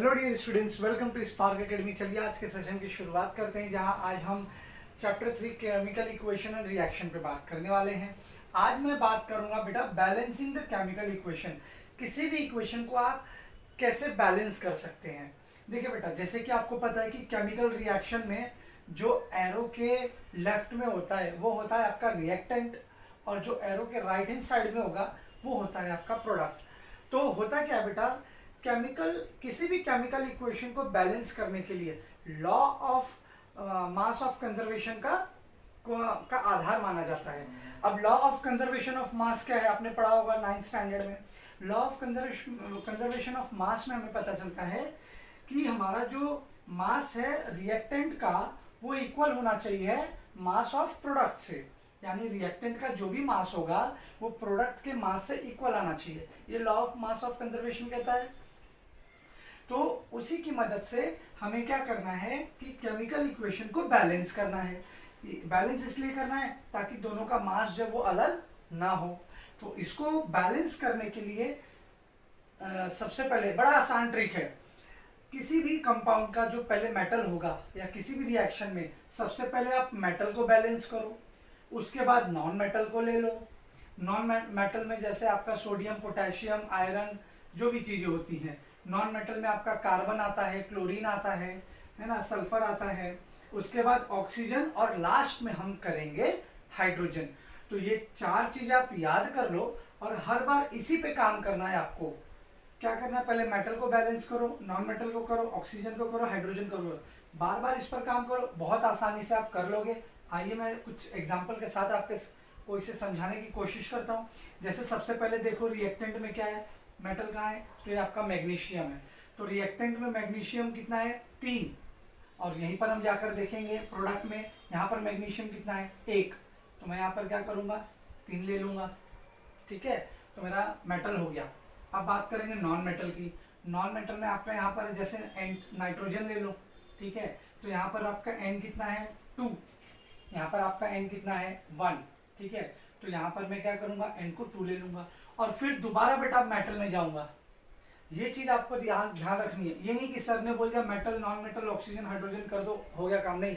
Hello dear students, welcome to Spark Academy. चलिए आज के सेशन की शुरुआत करते हैं, जहां आज हम chapter 3 chemical equation and reaction पे बात करने वाले हैं। आज मैं बात करूंगा बेटा बैलेंसिंग द केमिकल इक्वेशन। किसी भी इक्वेशन को आप कैसे बैलेंस कर सकते हैं। देखिए बेटा, जैसे कि आपको पता है कि केमिकल रिएक्शन में जो एरो के लेफ्ट में होता है वो होता है आपका रिएक्टेंट, और जो एरो के राइट हैंड साइड में होगा वो होता है आपका प्रोडक्ट। तो होता क्या है बेटा, किसी भी केमिकल इक्वेशन को बैलेंस करने के लिए law of mass of conservation का आधार माना जाता है। अब law of conservation of mass क्या है, आपने पढ़ा होगा 9th स्टैंडर्ड में। Law of conservation of mass में हमें पता चलता है कि हमारा जो मास है रिएक्टेंट का वो इक्वल होना चाहिए मास ऑफ प्रोडक्ट से, यानी रिएक्टेंट का जो भी मास होगा वो प्रोडक्ट के मास से इक्वल आना चाहिए। ये law of mass of conservation कहता है। तो उसी की मदद से हमें क्या करना है कि केमिकल इक्वेशन को बैलेंस करना है। बैलेंस इसलिए करना है ताकि दोनों का मास जब वो अलग ना हो। तो इसको बैलेंस करने के लिए सबसे पहले बड़ा आसान ट्रिक है। किसी भी कंपाउंड का जो पहले मेटल होगा या किसी भी रिएक्शन में सबसे पहले आप मेटल को बैलेंस करो, उसके बाद नॉन मेटल को ले लो। नॉन मेटल में जैसे आपका सोडियम, पोटेशियम, आयरन जो भी चीजें होती हैं। नॉन मेटल में आपका कार्बन आता है, क्लोरीन आता है ना, सल्फर आता है। उसके बाद ऑक्सीजन और लास्ट में हम करेंगे हाइड्रोजन। तो ये 4 चीजें आप याद कर लो और हर बार इसी पे काम करना है आपको। क्या करना है, पहले मेटल को बैलेंस करो, नॉन मेटल को करो, ऑक्सीजन को करो, हाइड्रोजन को करो। बार बार इस पर काम करो, बहुत आसानी से आप कर लोगे। आइए मैं कुछ एग्जाम्पल के साथ आपके को इसे समझाने की कोशिश करता हूँ। जैसे सबसे पहले देखो रिएक्टेंट में क्या है, मेटल कहाँ है, तो ये आपका मैग्नीशियम है। तो रिएक्टेंट में मैग्नीशियम कितना है, 3। और यहीं पर हम जाकर देखेंगे प्रोडक्ट में, यहाँ पर मैग्नीशियम कितना है, 1। तो मैं यहाँ पर क्या करूँगा, 3 ले लूँगा। ठीक है, तो मेरा मेटल हो गया। अब बात करेंगे नॉन मेटल की। नॉन मेटल में आपका यहाँ पर जैसे नाइट्रोजन ले लो। ठीक है, तो यहाँ पर आपका N कितना है, 2। यहाँ पर आपका N कितना है, 1। ठीक है, तो यहाँ पर मैं क्या करूँगा, N को 2 ले लूँगा और फिर दोबारा बेटा मेटल में जाऊँगा। ये चीज़ आपको ध्यान रखनी है। ये नहीं कि सर ने बोल दिया metal, non metal, oxygen, hydrogen कर दो, हो गया काम। नहीं,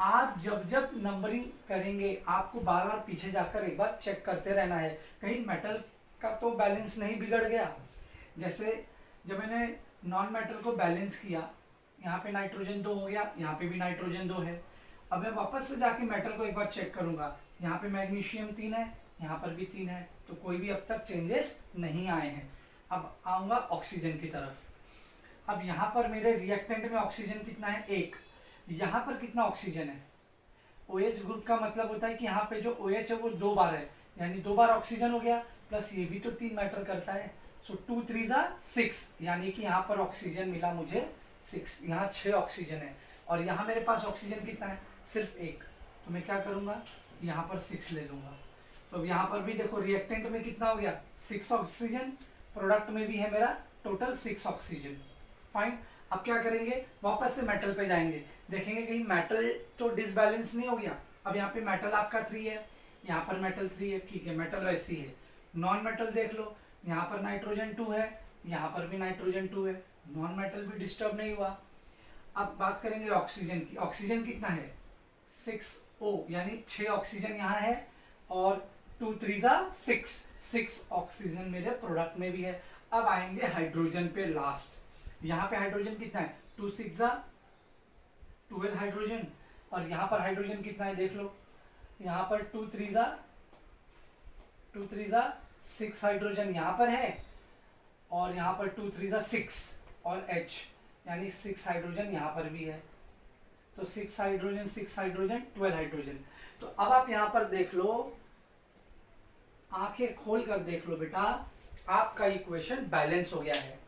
आप जब जब नंबरिंग करेंगे आपको बार बार पीछे जाकर एक बार चेक करते रहना है, कहीं मेटल का तो बैलेंस नहीं बिगड़ गया। जैसे जब मैंने नॉन मेटल को बैलेंस किया, यहाँ पे नाइट्रोजन 2 हो गया, यहाँ पे भी नाइट्रोजन 2 है। अब मैं वापस से जाके मेटल को एक बार चेक करूंगा, यहाँ पे मैग्नीशियम 3 है, यहाँ पर भी 3 है, तो कोई भी अब तक चेंजेस नहीं आए हैं। अब आऊंगा ऑक्सीजन की तरफ। अब यहाँ पर मेरे रिएक्टेंट में ऑक्सीजन कितना है, 1। यहाँ पर कितना ऑक्सीजन है, OH ग्रुप का मतलब होता है कि यहाँ पे जो OH है वो 2 बार है, यानी 2 बार ऑक्सीजन हो गया, प्लस ये भी तो 3 मैटर करता है। सो 2 3 6, यानी कि यहाँ पर ऑक्सीजन मिला मुझे 6। यहाँ 6 ऑक्सीजन है और यहाँ मेरे पास ऑक्सीजन कितना है, सिर्फ 1। तो मैं क्या करूँगा, यहाँ पर 6 ले लूँगा। तो यहाँ पर भी देखो रिएक्टेंट में कितना हो गया, 6 ऑक्सीजन, प्रोडक्ट में भी है मेरा टोटल 6 ऑक्सीजन। फाइन। अब क्या करेंगे, वापस से मेटल पे जाएंगे, देखेंगे कहीं मेटल तो डिसबैलेंस नहीं हो गया। अब यहाँ पे मेटल आपका 3 है, यहाँ पर मेटल 3 है, ठीक है, मेटल वैसी है। नॉन मेटल देख लो, यहाँ पर नाइट्रोजन 2 है, यहाँ पर भी नाइट्रोजन 2 है, नॉन मेटल भी डिस्टर्ब नहीं हुआ। अब बात करेंगे ऑक्सीजन की। ऑक्सीजन कितना है, 6O, यानी 6 ऑक्सीजन यहाँ है और 2 3 6 ऑक्सीजन मेरे प्रोडक्ट में भी है। अब आएंगे हाइड्रोजन पे लास्ट। यहाँ पे हाइड्रोजन कितना है, 2 6 12 हाइड्रोजन, और यहाँ पर हाइड्रोजन कितना है देख लो, यहाँ पर 2 3 6 हाइड्रोजन यहाँ पर है, और यहाँ पर 2 3 6 और H, यानी 6 हाइड्रोजन यहाँ पर भी है। तो 6 हाइड्रोजन 12 हाइड्रोजन। तो अब आप यहाँ पर देख लो, आंखें खोल कर देख लो बेटा, आपका इक्वेशन बैलेंस हो गया है।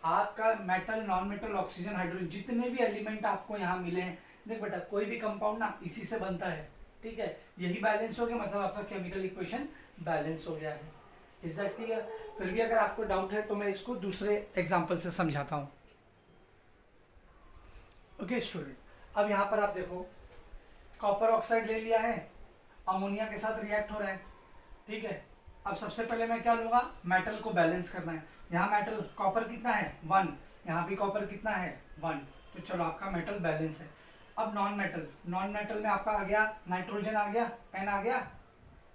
आपका metal, non metal, oxygen, hydrogen, जितने भी एलिमेंट आपको यहाँ मिले हैं, देख बेटा कोई भी कंपाउंड ना इसी से बनता है। ठीक है, यही बैलेंस हो गया, मतलब आपका केमिकल इक्वेशन बैलेंस हो गया है। Is that clear? फिर भी अगर आपको डाउट है तो मैं इसको दूसरे एग्जाम्पल से समझाता हूँ। ओके स्टूडेंट, अब यहाँ पर आप देखो, कॉपर ऑक्साइड ले लिया है, अमोनिया के साथ रिएक्ट हो रहा है। ठीक है, अब सबसे पहले मैं क्या लूँगा, मेटल को बैलेंस करना है। यहाँ मेटल कॉपर कितना है, 1, यहाँ भी कॉपर कितना है 1, तो चलो आपका मेटल बैलेंस है। अब नॉन मेटल में आपका आ गया नाइट्रोजन आ गया, N आ गया,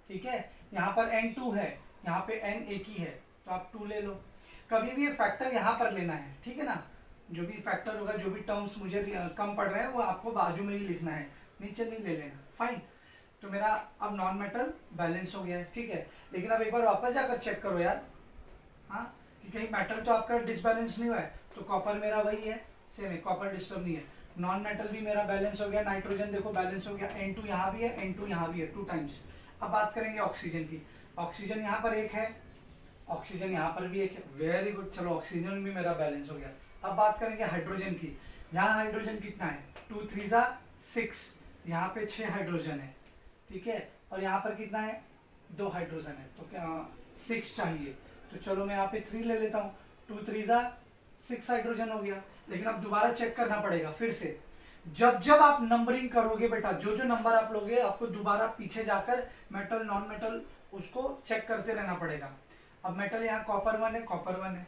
ठीक है। यहाँ पर N2 है, यहाँ पे N एक ही है, तो आप 2 ले लो। कभी भी ये फैक्टर यहाँ पर लेना है, ठीक है ना, जो भी फैक्टर होगा, जो भी टर्म्स मुझे कम पड़ रहे हैं वो आपको बाजू में ही लिखना है, नीचे नहीं ले लेना, फाइन। तो मेरा अब नॉन मेटल बैलेंस हो गया है, ठीक है। लेकिन अब एक बार वापस जाकर चेक करो यार, हाँ, कि कहीं मेटल तो आपका डिसबैलेंस नहीं हुआ है। तो कॉपर मेरा वही है, सेम है, कॉपर डिस्टर्ब नहीं है। नॉन मेटल भी मेरा बैलेंस हो गया, नाइट्रोजन देखो बैलेंस हो गया, N2 यहाँ भी है, N2 यहाँ भी है, 2 टाइम्स। अब बात करेंगे ऑक्सीजन की। ऑक्सीजन यहाँ पर एक है, ऑक्सीजन यहाँ पर भी एक है, वेरी गुड, चलो ऑक्सीजन भी मेरा बैलेंस हो गया। अब बात करेंगे हाइड्रोजन की। यहाँ हाइड्रोजन कितना है, 2 3 6, यहाँ पे 6 हाइड्रोजन है, ठीक है। और यहाँ पर कितना है, 2 हाइड्रोजन है, तो क्या 6 चाहिए, तो चलो मैं यहाँ पे 3 ले लेता हूँ, 2 3 6 हाइड्रोजन हो गया। लेकिन अब दोबारा चेक करना पड़ेगा फिर से, जब जब आप नंबरिंग करोगे बेटा, जो जो नंबर आप लोगे आपको दोबारा पीछे जाकर मेटल नॉन मेटल उसको चेक करते रहना पड़ेगा। अब मेटल यहाँ कॉपर 1 है, कॉपर 1 है,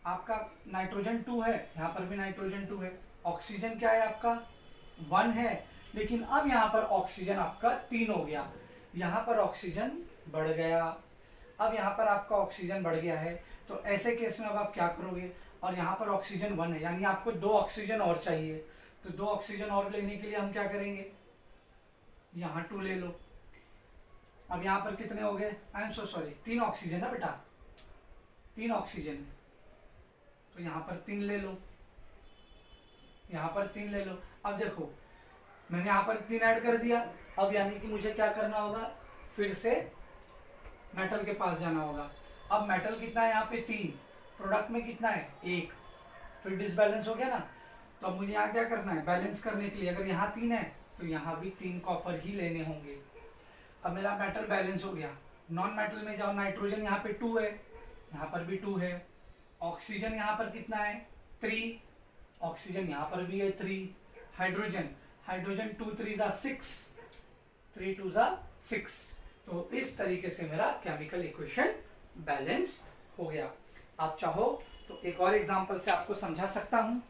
आपका नाइट्रोजन 2 है, यहाँ पर भी नाइट्रोजन 2 है, ऑक्सीजन क्या है आपका 1 है। लेकिन अब यहाँ पर ऑक्सीजन आपका 3 हो गया, यहाँ पर ऑक्सीजन बढ़ गया, अब यहाँ पर आपका ऑक्सीजन बढ़ गया है। तो ऐसे केस में अब आप क्या करोगे, और यहाँ पर ऑक्सीजन 1 है, यानी आपको 2 ऑक्सीजन और चाहिए। तो 2 ऑक्सीजन और लेने के लिए हम क्या करेंगे, यहाँ 2 ले लो। अब यहाँ पर कितने हो गए, I am so sorry, 3 oxygen है बेटा, 3 ऑक्सीजन, तो यहाँ पर 3 ले लो, यहाँ पर 3 ले लो। अब देखो मैंने यहाँ पर 3 ऐड कर दिया, अब यानी कि मुझे क्या करना होगा, फिर से मेटल के पास जाना होगा। अब मेटल कितना है यहाँ पे 3, प्रोडक्ट में कितना है 1, फिर डिसबैलेंस हो गया ना। तो अब मुझे यहाँ क्या करना है, बैलेंस करने के लिए अगर यहाँ 3 है तो यहाँ भी 3 कॉपर ही लेने होंगे। अब मेरा मेटल बैलेंस हो गया। नॉन मेटल में जाओ, नाइट्रोजन यहाँ पे 2 है, यहाँ पर भी 2 है, ऑक्सीजन यहाँ पर कितना है 3, ऑक्सीजन यहाँ पर भी है 3, हाइड्रोजन 2 3 6, 3 2 6। तो इस तरीके से मेरा केमिकल इक्वेशन बैलेंस हो गया। आप चाहो तो एक और एग्जांपल से आपको समझा सकता हूं।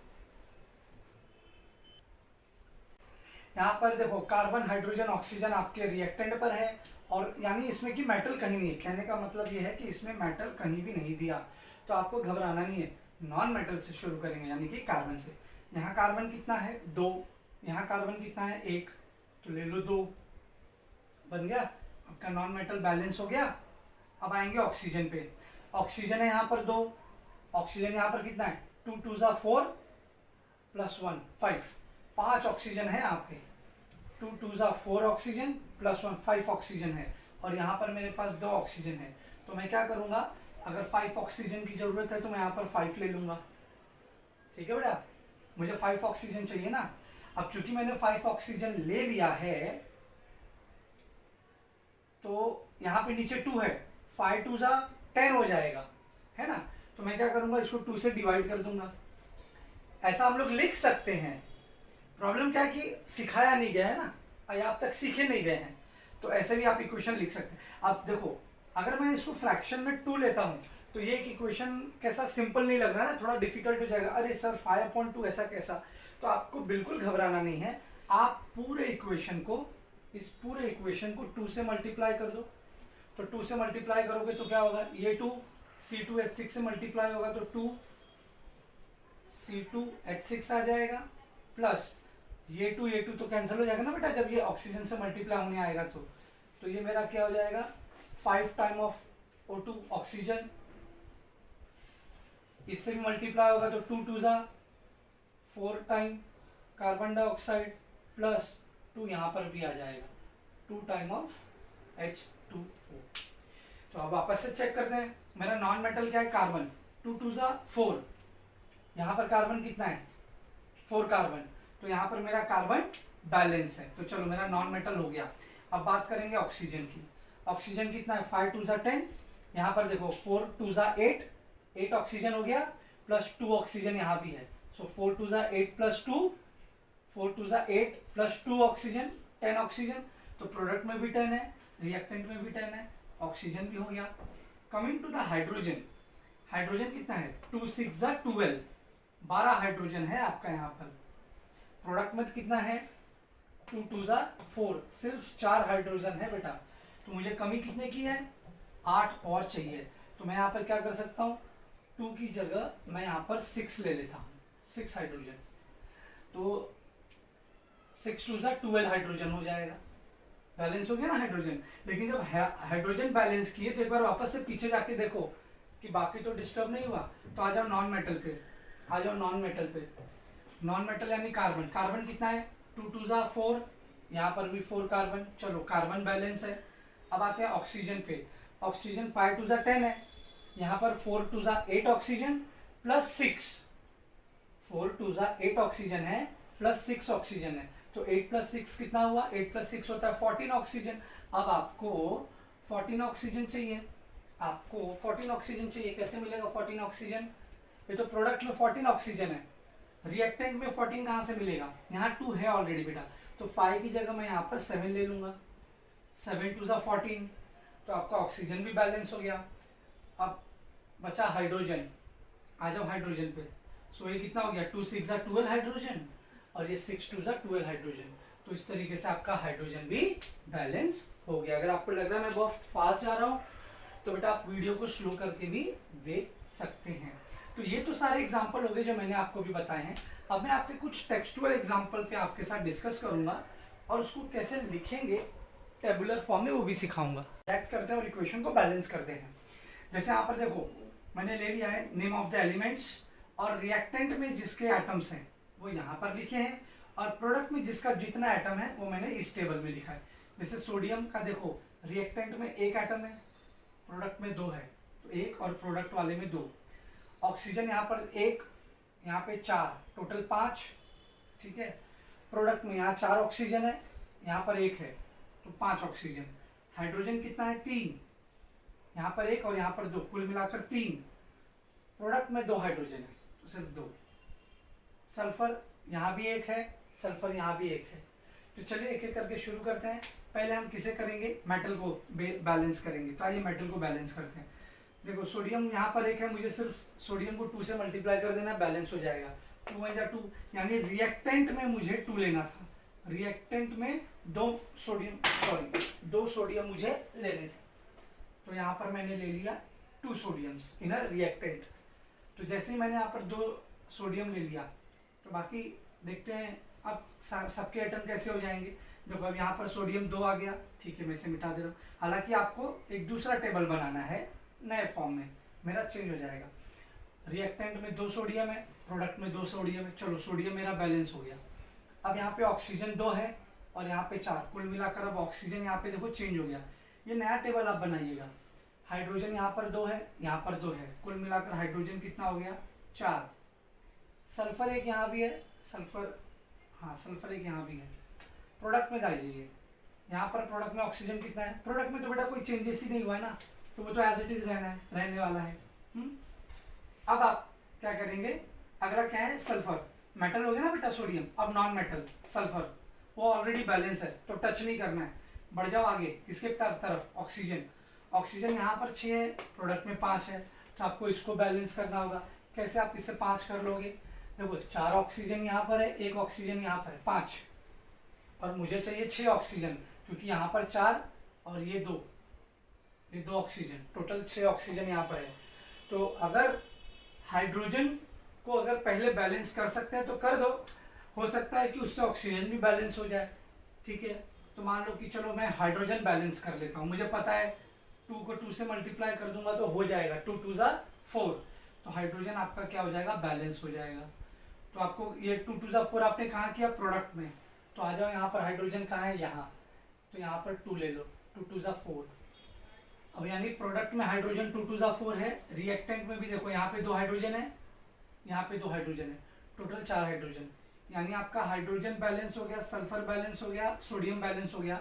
यहाँ पर देखो कार्बन हाइड्रोजन ऑक्सीजन आपके रिएक्टेंट पर है, और यानी इसमें कि मेटल कहीं नहीं है, कहने का मतलब ये है कि इसमें मेटल कहीं भी नहीं दिया, तो आपको घबराना नहीं है। नॉन मेटल से शुरू करेंगे, यानी कि कार्बन से। यहाँ कार्बन कितना है 2, यहाँ कार्बन कितना है 1, तो ले लो 2, बन गया आपका नॉन मेटल बैलेंस हो गया। अब आएंगे ऑक्सीजन पे। ऑक्सीजन है यहाँ पर 2, ऑक्सीजन यहाँ पर कितना है 2 2 4 प्लस 1 5, 5 ऑक्सीजन है यहाँ पे, 2 2 4 ऑक्सीजन प्लस 1 5 ऑक्सीजन है, और यहाँ पर मेरे पास 2 ऑक्सीजन है। तो मैं क्या करूँगा, अगर 5 ऑक्सीजन की ज़रूरत है तो मैं यहाँ पर 5 ले लूँगा, ठीक है बेटा, मुझे 5 ऑक्सीजन चाहिए ना। अब चूंकि मैंने 5 ऑक्सीजन ले लिया है तो यहाँ पे नीचे 2 है, 5 2 10 हो जाएगा, है ना। तो मैं क्या करूँगा, इसको 2 से डिवाइड कर दूंगा। ऐसा हम लोग लिख सकते हैं, प्रॉब्लम क्या है कि सिखाया नहीं गया है ना, आप तक सीखे नहीं गए हैं, तो ऐसे भी आप इक्वेशन लिख सकते हैं। अब देखो अगर मैं इसको फ्रैक्शन में 2 लेता हूँ तो ये एक इक्वेशन कैसा सिंपल नहीं लग रहा ना, थोड़ा डिफिकल्ट हो जाएगा, अरे सर 5/2 ऐसा कैसा। तो आपको बिल्कुल घबराना नहीं है, आप पूरे इक्वेशन को, इस पूरे इक्वेशन को 2 से मल्टीप्लाई कर दो। तो 2 से मल्टीप्लाई करोगे तो क्या होगा, ये 2 C2H6 से मल्टीप्लाई होगा तो 2 C2H6 आ जाएगा, प्लस ये 2 तो कैंसिल हो जाएगा ना बेटा, जब ये ऑक्सीजन से मल्टीप्लाई होने आएगा तो ये मेरा क्या हो जाएगा 5 टाइम ऑफ O2 ऑक्सीजन, इससे भी मल्टीप्लाई होगा तो 2 2 4 टाइम कार्बन डाइऑक्साइड, प्लस 2 यहाँ पर भी आ जाएगा 2 टाइम ऑफ H2O। तो अब वापस से चेक करते हैं, मेरा नॉन मेटल क्या है कार्बन, 2 2 4, यहाँ पर कार्बन कितना है 4 कार्बन, तो यहाँ पर मेरा कार्बन बैलेंस है, तो चलो मेरा नॉन मेटल हो गया। अब बात करेंगे ऑक्सीजन की। ऑक्सीजन कितना है 5 2 10, यहाँ पर देखो 4 2 8, 8 ऑक्सीजन हो गया, प्लस 2 ऑक्सीजन यहाँ भी है, सो 4 2 8 प्लस 2, 4 2 8 प्लस 2 ऑक्सीजन 10 ऑक्सीजन, तो प्रोडक्ट में भी 10 है, रिएक्टेंट में भी 10 है, ऑक्सीजन भी हो गया। Coming to the hydrogen, hydrogen कितना है 2 6 12, 12 हाइड्रोजन है आपका यहाँ पर। प्रोडक्ट में कितना है 2 2 जा 4, सिर्फ 4 हाइड्रोजन है बेटा। तो मुझे कमी कितने की है 8 और चाहिए। तो मैं यहाँ पर क्या कर सकता हूँ 2 की जगह मैं यहाँ पर 6 ले लेता हूँ, 6 हाइड्रोजन। तो 6 2 जा 12 हाइड्रोजन हो जाएगा, बैलेंस हो गया ना हाइड्रोजन। लेकिन जब हाइड्रोजन बैलेंस किए तो एक बार वापस से पीछे जाके देखो कि बाकी तो डिस्टर्ब नहीं हुआ। तो आ जाओ नॉन मेटल पे, आ जाओ नॉन मेटल पे। नॉन मेटल यानी कार्बन, कार्बन कितना है 2 2 जा 4, यहाँ पर भी 4 कार्बन, चलो कार्बन बैलेंस है। अब आते हैं ऑक्सीजन पे, ऑक्सीजन 5 2 जा 10 है, यहाँ पर 4 2 जा 8 ऑक्सीजन प्लस 6, 4 2 जा 8 ऑक्सीजन है प्लस 6 ऑक्सीजन है। तो 8 प्लस 6 कितना हुआ, 8 प्लस 6 होता है 14 ऑक्सीजन। अब आपको 14 ऑक्सीजन चाहिए, आपको 14 ऑक्सीजन चाहिए। कैसे मिलेगा 14 ऑक्सीजन, ये तो प्रोडक्ट में 14 ऑक्सीजन है, रिएक्टेंट में 14 कहाँ से मिलेगा, यहाँ 2 है ऑलरेडी बेटा। तो 5 की जगह मैं यहाँ पर 7 ले लूंगा, 7 2 जा 14, तो आपका ऑक्सीजन भी बैलेंस हो गया। अब बचा हाइड्रोजन, आ जाओ हाइड्रोजन पे। सो ये कितना हो गया 2 6 जा 12 हाइड्रोजन और ये 6 2 जा 12 हाइड्रोजन। तो इस तरीके से आपका हाइड्रोजन भी बैलेंस हो गया। अगर आपको लग रहा है मैं बहुत फास्ट जा रहा हूँ तो बेटा आप वीडियो को स्लो करके भी देख सकते हैं। तो ये तो सारे एग्जाम्पल हो गए जो मैंने आपको भी बताए हैं। अब मैं आपके कुछ टेक्सचुअल एग्जाम्पल पे आपके साथ डिस्कस करूंगा और उसको कैसे लिखेंगे टेबुलर फॉर्म में वो भी सिखाऊंगा। एक्ट करते हैं और इक्वेशन को बैलेंस करते हैं। जैसे यहाँ पर देखो मैंने ले लिया है नेम ऑफ द एलिमेंट्स और रिएक्टेंट में जिसके एटम्स हैं वो यहाँ पर लिखे हैं और प्रोडक्ट में जिसका जितना एटम है वो मैंने इस टेबल में लिखा है। जैसे सोडियम का देखो रिएक्टेंट में 1 एटम है, प्रोडक्ट में 2 है, तो 1 और प्रोडक्ट वाले में 2। ऑक्सीजन यहाँ पर 1, यहाँ पे 4, टोटल 5, ठीक है। प्रोडक्ट में यहाँ 4 ऑक्सीजन है, यहाँ पर 1 है, तो 5 ऑक्सीजन। हाइड्रोजन कितना है 3, यहाँ पर 1 और यहाँ पर 2, कुल मिलाकर 3। प्रोडक्ट में 2 हाइड्रोजन है तो सिर्फ 2। सल्फर यहाँ भी 1 है, सल्फर यहाँ भी 1 है। तो चलिए एक एक करके शुरू करते हैं। पहले हम किसे करेंगे, मेटल को बैलेंस करेंगे। तो आइए मेटल को बैलेंस करते हैं। देखो सोडियम यहाँ पर 1 है, मुझे सिर्फ सोडियम को 2 से मल्टीप्लाई कर देना, बैलेंस हो जाएगा। 2 1 जा 2, यानी रिएक्टेंट में मुझे 2 लेना था। रिएक्टेंट में 2 सोडियम मुझे लेने थे, तो यहाँ पर मैंने ले लिया 2 सोडियम्स इन अ रिएक्टेंट। तो जैसे ही मैंने यहाँ पर 2 सोडियम ले लिया तो बाकी देखते हैं अब सबके एटम कैसे हो जाएंगे। देखो अब यहाँ पर सोडियम 2 आ गया, ठीक है मैं इसे मिटा दे रहा हूँ। हालांकि आपको एक दूसरा टेबल बनाना है नए फॉर्म में, मेरा चेंज हो जाएगा। रिएक्टेंट में 2 सोडियम है, प्रोडक्ट में 2 सोडियम है, चलो सोडियम मेरा बैलेंस हो गया। अब यहाँ पे ऑक्सीजन 2 है और यहाँ पे 4, कुल मिलाकर अब ऑक्सीजन यहाँ पे देखो चेंज हो गया। ये नया टेबल आप बनाइएगा। हाइड्रोजन यहाँ पर 2 है, यहाँ पर 2 है, कुल मिलाकर हाइड्रोजन कितना हो गया 4। सल्फर 1 यहाँ भी है, सल्फर हाँ सल्फर 1 यहाँ भी है। प्रोडक्ट में जाइए, यहाँ पर प्रोडक्ट में ऑक्सीजन कितना है, प्रोडक्ट में तो बेटा कोई चेंजेस ही नहीं हुआ है ना, तो वो तो एज इट इज रहने वाला है। अब आप क्या करेंगे, अगला क्या है सल्फर, मेटल हो गया ना बेटा सोडियम। अब नॉन मेटल सल्फर, वो ऑलरेडी बैलेंस है तो टच नहीं करना है। बढ़ जाओ आगे, किसके तरफ ऑक्सीजन। ऑक्सीजन यहाँ पर 6 है, प्रोडक्ट में 5 है, तो आपको इसको बैलेंस करना होगा। कैसे आप इससे 5 कर लोगे, देखो 4 ऑक्सीजन यहाँ पर है, 1 ऑक्सीजन यहाँ पर है, 5, और मुझे चाहिए 6 ऑक्सीजन क्योंकि यहाँ पर 4 और ये 2 ऑक्सीजन, टोटल 6 ऑक्सीजन यहाँ पर है। तो अगर हाइड्रोजन को अगर पहले बैलेंस कर सकते हैं तो कर दो, हो सकता है कि उससे ऑक्सीजन भी बैलेंस हो जाए, ठीक है। तो मान लो कि चलो मैं हाइड्रोजन बैलेंस कर लेता हूँ, मुझे पता है 2 को 2 से मल्टीप्लाई कर दूंगा तो हो जाएगा 2 2 जा 4, तो हाइड्रोजन आपका क्या हो जाएगा बैलेंस हो जाएगा। तो आपको ये 2 2 जा 4 आपने कहाँ किया प्रोडक्ट में, तो आ जाओ यहाँ पर हाइड्रोजन कहाँ है यहाँ, तो यहाँ पर 2 ले लो, 2 2 जा 4। अब यानी प्रोडक्ट में हाइड्रोजन 2 2 जा 4 है, रिएक्टेंट में भी देखो यहाँ पे 2 हाइड्रोजन है, यहाँ पे 2 हाइड्रोजन है, टोटल 4 हाइड्रोजन। यानी आपका हाइड्रोजन बैलेंस हो गया, सल्फर बैलेंस हो गया, सोडियम बैलेंस हो गया।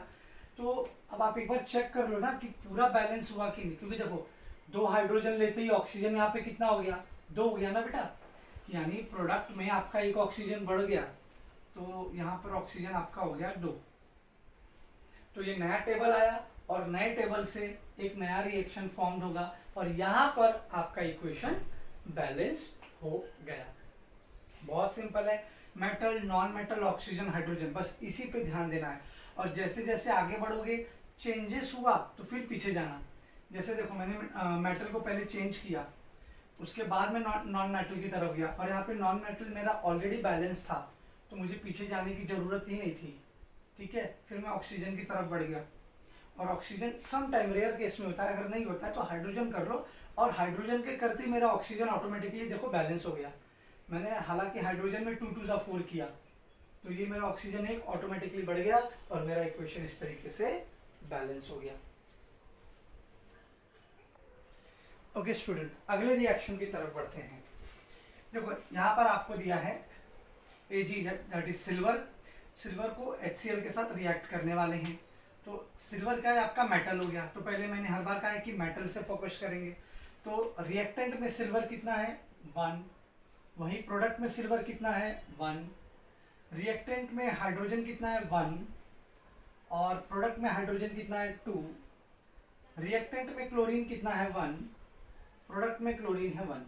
तो अब आप एक बार चेक कर लो ना कि पूरा बैलेंस हुआ कि नहीं, क्योंकि देखो 2 हाइड्रोजन लेते ही ऑक्सीजन यहाँ पे कितना हो गया 2 हो गया ना बेटा। यानी प्रोडक्ट में आपका 1 ऑक्सीजन बढ़ गया, तो यहाँ पर ऑक्सीजन आपका हो गया 2। तो ये नया टेबल आया और नए टेबल से एक नया रिएक्शन फॉर्म्ड होगा और यहाँ पर आपका इक्वेशन बैलेंस हो गया। बहुत सिंपल है, metal, non metal, oxygen, hydrogen, बस इसी पे ध्यान देना है। और जैसे जैसे आगे बढ़ोगे चेंजेस हुआ तो फिर पीछे जाना। जैसे देखो मैंने मेटल को पहले चेंज किया, उसके बाद में नॉन मेटल की तरफ गया, और यहाँ पे नॉन मेटल मेरा ऑलरेडी बैलेंस था तो मुझे पीछे जाने की ज़रूरत ही नहीं थी। ठीक है, फिर मैं ऑक्सीजन की तरफ बढ़ गया, और oxygen some time rare case में होता है, अगर नहीं होता है तो हाइड्रोजन कर लो, और हाइड्रोजन के करते ही मेरा ऑक्सीजन ऑटोमेटिकली देखो बैलेंस हो गया। मैंने हालांकि हाइड्रोजन में 2 2 ज़ा 4 किया, तो ये मेरा ऑक्सीजन एक ऑटोमेटिकली बढ़ गया और मेरा इक्वेशन इस तरीके से बैलेंस हो गया। ओके स्टूडेंट, अगले रिएक्शन की तरफ बढ़ते हैं। देखो यहाँ पर आपको दिया है Ag that is silver. Silver को HCl के साथ रिएक्ट करने वाले हैं। तो सिल्वर का है आपका मेटल हो गया, तो पहले मैंने हर बार कहा है कि मेटल से फोकस करेंगे। तो रिएक्टेंट में सिल्वर कितना है 1, वही प्रोडक्ट में सिल्वर कितना है 1, रिएक्टेंट में हाइड्रोजन कितना है 1, और प्रोडक्ट में हाइड्रोजन कितना है 2, रिएक्टेंट में क्लोरीन कितना है 1, प्रोडक्ट में क्लोरीन है 1।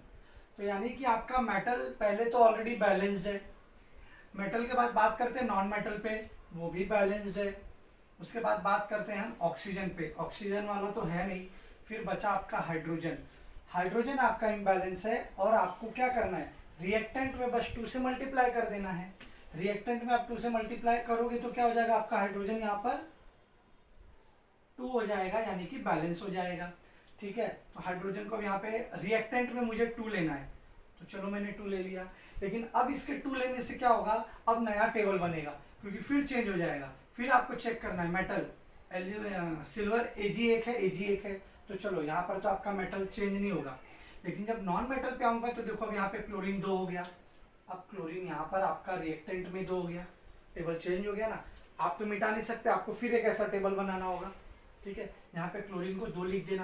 तो यानी कि आपका मेटल पहले तो ऑलरेडी बैलेंस्ड है। मेटल के बाद बात करते हैं नॉन मेटल पे, वो भी बैलेंस्ड है। उसके बाद बात करते हैं हम ऑक्सीजन पे, ऑक्सीजन वाला तो है नहीं। फिर बचा आपका हाइड्रोजन। हाइड्रोजन आपका इम्बैलेंस है, और आपको क्या करना है, रिएक्टेंट में बस 2 से मल्टीप्लाई कर देना है। रिएक्टेंट में आप 2 से मल्टीप्लाई करोगे तो क्या हो जाएगा, आपका हाइड्रोजन यहाँ पर 2 हो जाएगा, यानी कि बैलेंस हो जाएगा। ठीक है, तो हाइड्रोजन को यहाँ पे रिएक्टेंट में मुझे 2 लेना है, तो चलो मैंने 2 ले लिया। लेकिन अब इसके 2 लेने से क्या होगा, अब नया टेबल बनेगा, क्योंकि फिर चेंज हो जाएगा। फिर आपको चेक करना है मेटल, सिल्वर Ag1 है, Ag1 है, तो चलो यहाँ पर तो आपका मेटल चेंज नहीं होगा। लेकिन जब नॉन मेटल पे आऊंगा तो देखो अब यहाँ पे क्लोरीन 2 हो गया। अब क्लोरीन यहाँ पर आपका रिएक्टेंट में 2 हो गया, टेबल चेंज हो गया ना। आप तो मिटा नहीं सकते, आपको फिर एक ऐसा टेबल बनाना होगा। ठीक है, यहाँ पे क्लोरीन को 2 लिख देना,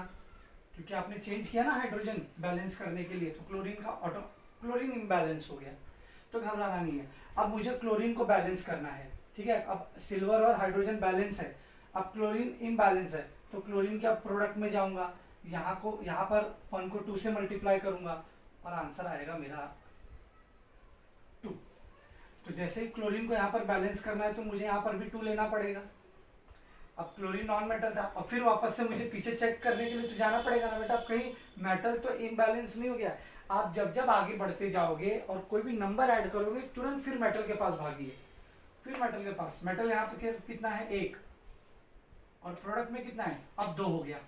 क्योंकि आपने चेंज किया ना हाइड्रोजन बैलेंस करने के लिए, तो क्लोरीन इम्बैलेंस हो गया, तो घबराना नहीं है। अब मुझे क्लोरीन को बैलेंस करना है। ठीक है, अब सिल्वर और हाइड्रोजन बैलेंस है, अब क्लोरीन इम्बैलेंस है, तो क्लोरीन के अब प्रोडक्ट में जाऊंगा, यहाँ पर 1 को 2 से मल्टीप्लाई करूंगा, और आंसर आएगा मेरा 2। तो जैसे ही क्लोरीन को यहाँ पर बैलेंस करना है तो मुझे यहाँ पर भी 2 लेना पड़ेगा। अब क्लोरीन नॉन मेटल था, और फिर वापस से मुझे पीछे चेक करने के लिए तो जाना पड़ेगा ना बेटा। अब कहीं मेटल तो इम्बैलेंस नहीं हो गया। आप जब जब आगे बढ़ते जाओगे और कोई भी नंबर ऐड करोगे, तुरंत फिर मेटल के पास भागिए, फिर मेटल के पास। मेटल यहाँ पे कितना है 1, और प्रोडक्ट में कितना है, अब 2 हो गया।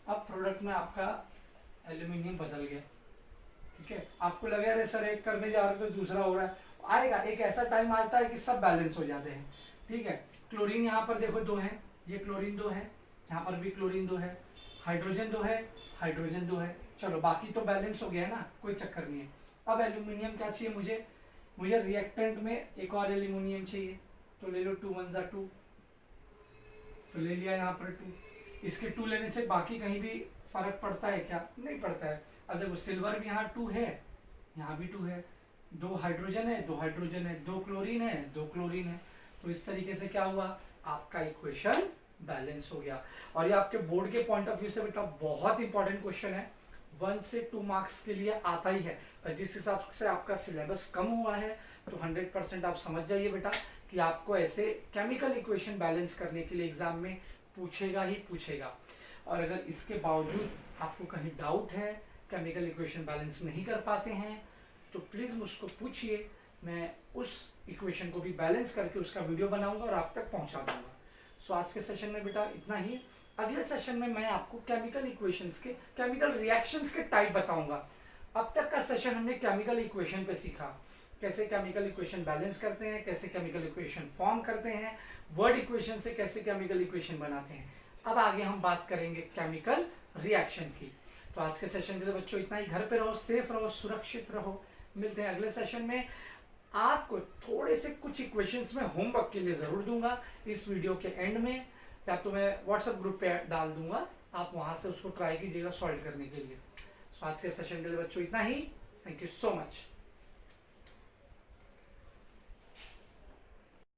अब प्रोडक्ट में आपका एल्यूमिनियम बदल गया। ठीक है, आपको लगे अरे सर एक करने जा रहे हो तो दूसरा हो रहा है, आएगा एक ऐसा टाइम आता है कि सब बैलेंस हो जाते हैं। ठीक है, क्लोरीन यहाँ पर देखो 2 है, ये क्लोरीन 2 है, यहाँ पर भी क्लोरीन 2 है, हाइड्रोजन 2 है, हाइड्रोजन 2 है। चलो बाकी तो बैलेंस हो गया है ना, कोई चक्कर नहीं है। अब एल्यूमिनियम क्या चाहिए मुझे रिएक्टेंट में एक और एल्यूमिनियम चाहिए, तो ले लो 2 1 जा 2, तो ले लिया यहाँ पर 2। इसके 2 लेने से बाकी कहीं भी फर्क पड़ता है क्या, नहीं पड़ता है। अब देखो सिल्वर भी यहाँ 2 है, यहाँ भी 2 है, 2 हाइड्रोजन है, 2 हाइड्रोजन है, 2 क्लोरीन है, 2 क्लोरीन है। तो इस तरीके से क्या हुआ, आपका इक्वेशन बैलेंस हो गया। और ये आपके बोर्ड के पॉइंट ऑफ व्यू से बेटा बहुत इंपॉर्टेंट क्वेश्चन है, 1 से 2 मार्क्स के लिए आता ही है। और जिस हिसाब से आपका सिलेबस कम हुआ है तो 100% आप समझ जाइए बेटा कि आपको ऐसे केमिकल इक्वेशन बैलेंस करने के लिए एग्जाम में पूछेगा ही पूछेगा। और अगर इसके बावजूद आपको कहीं डाउट है, केमिकल इक्वेशन बैलेंस नहीं कर पाते हैं, तो प्लीज़ मुझको पूछिए, मैं उस इक्वेशन को भी बैलेंस करके उसका वीडियो बनाऊंगा और आप तक पहुंचा दूंगा। सो आज के सेशन में बेटा इतना ही। अगले सेशन में मैं आपको केमिकल इक्वेशंस के, केमिकल रिएक्शंस के टाइप बताऊंगा। अब तक का सेशन हमने केमिकल इक्वेशन पे सीखा, कैसे केमिकल इक्वेशन बैलेंस करते हैं, कैसे केमिकल इक्वेशन फॉर्म करते हैं, वर्ड इक्वेशन से कैसे केमिकल इक्वेशन बनाते हैं। अब आगे हम बात करेंगे केमिकल रिएक्शन की। तो आज के सेशन के लिए बच्चों इतना ही। घर पे रहो, सेफ रहो, सुरक्षित रहो। मिलते हैं अगले सेशन में। आपको थोड़े से कुछ इक्वेशंस में होमवर्क के लिए जरूर दूंगा इस वीडियो के एंड में, या तो मैं व्हाट्सएप ग्रुप पे डाल दूंगा, आप वहां से उसको ट्राई कीजिएगा सॉल्व करने के लिए। सो आज के सेशन के लिए बच्चों इतना ही। Thank you so much.